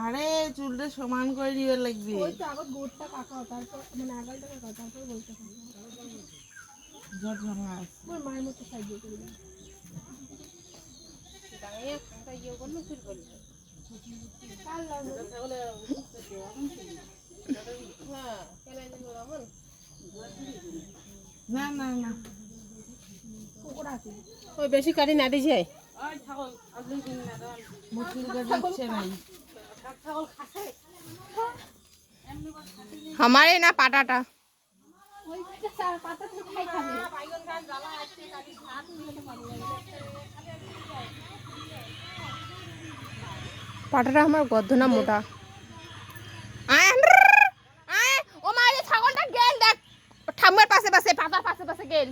আরে চুলটা সমান করে নিয়ে লাগবে। ওই তো আগত গোটটা কাকাও, তারপর মানে আগালটা কাকাও, তারপর গোটটা কাকাও। জট ভাঙা আছে। আমার মায়ের মতো সাহায্য করবে। না না না ওই বেশি কাটি না দিছে মুচুর গাছ ইচ্ছে নাই। हमारे ना पाटाटा পাটাটা আমার গর্ধনা মোটা। ও মারে ছাগলটা গেল দেখ ঠাম্মার পাশে পাশে পাতার পাশে পাশে গেল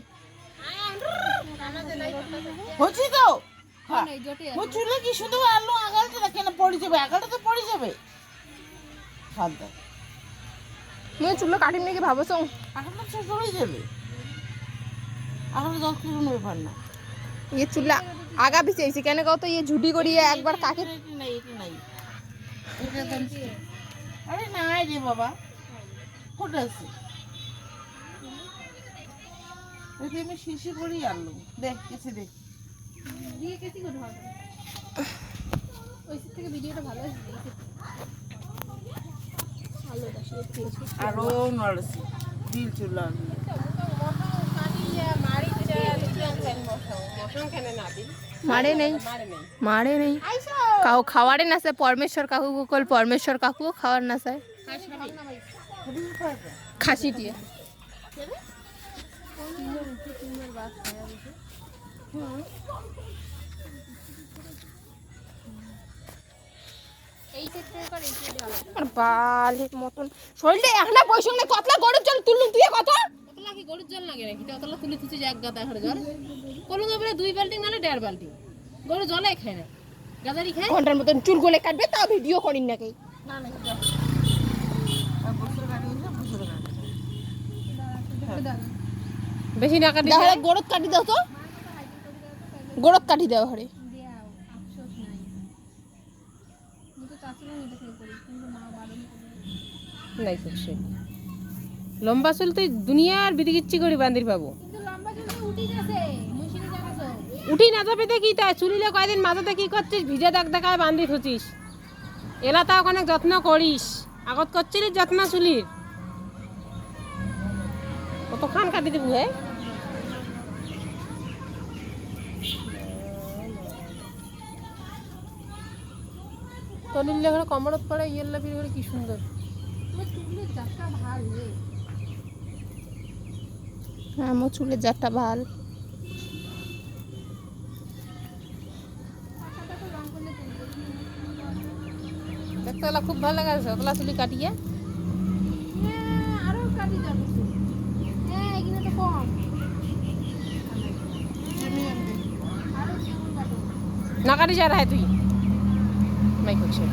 হচ্ছে তো চুলে কি শুধু আলু আগালটা কেন পড়ে যাবে? আগালটা তো পড়ে যাবে। হাত দাও মুই চুলো কাটিম নাকি ভাবছ আগালটা শেষ হয়ে যাবে। আগালটা 10 কিলো ব্যাপার না। ये चूल्हा आगा भी चाहिए कहने का तो ये झूठी करिए एक बार काके এটা নাই এটা নাই এটা দাম। আরে নাই রে বাবা, কোটা আছে এটা আমি শিশি করি আনলো। দেখ কিছু দেখ দিয়ে কেসি করে হবে ওই থেকে ভিডিওটা ভালো আসবে। আলোটা শেষ দিয়েছি আরো নড়ছে দিল চুলা मारे नहीं काऊ खावारे ना से परमेश्वर काकू को कल परमेश्वर काकू को खावार ना से खासी दिए বালের মতন শরীরে এখনা বৈশাখ না কতলা গরুর জল তুললুম তুই কত কতলা কি গরুর জল লাগে নাকি? কতলা তুলে তুই এক গাদা হরে জল কলুঙ্গা বলে 2 বালতি নালে 1.5 বালতি গরু জলে খায় না, গাদারি খায়। ঘন্টার মতন চুল গোলে কাটবে তা ভিডিও করিন নাকি না না বেশি না কাটি তাহলে গরত কাটি দাও তো গরত কাটি দাও হরে নাই করছে লম্বা চুল তুই দুনিয়ার বিদিকিচ্ছি করে বান্দির পাবো উঠি না যাবে দেখি তাই চুলিলে কয়দিন মাথাতে কি করছিস ভিজে দাগ দেখায় বান্ধি থুচিস এলা তা অনেক যত্ন করিস আগত করছিলিস যত্ন চুলির কত খান কাটি দিব হে তলিলে ঘরে কমরত পড়ে ইয়েল্লা ফিরে ঘরে কি সুন্দর হ্যাঁ মো চুলের জাতটা ভাল দেখতে ওলা খুব ভালো লাগছে ওলা চুলি কাটিয়ে আরো কাটি যাবে হ্যাঁ এখানে তো কম না কাটি যা রে তুই মাই করছে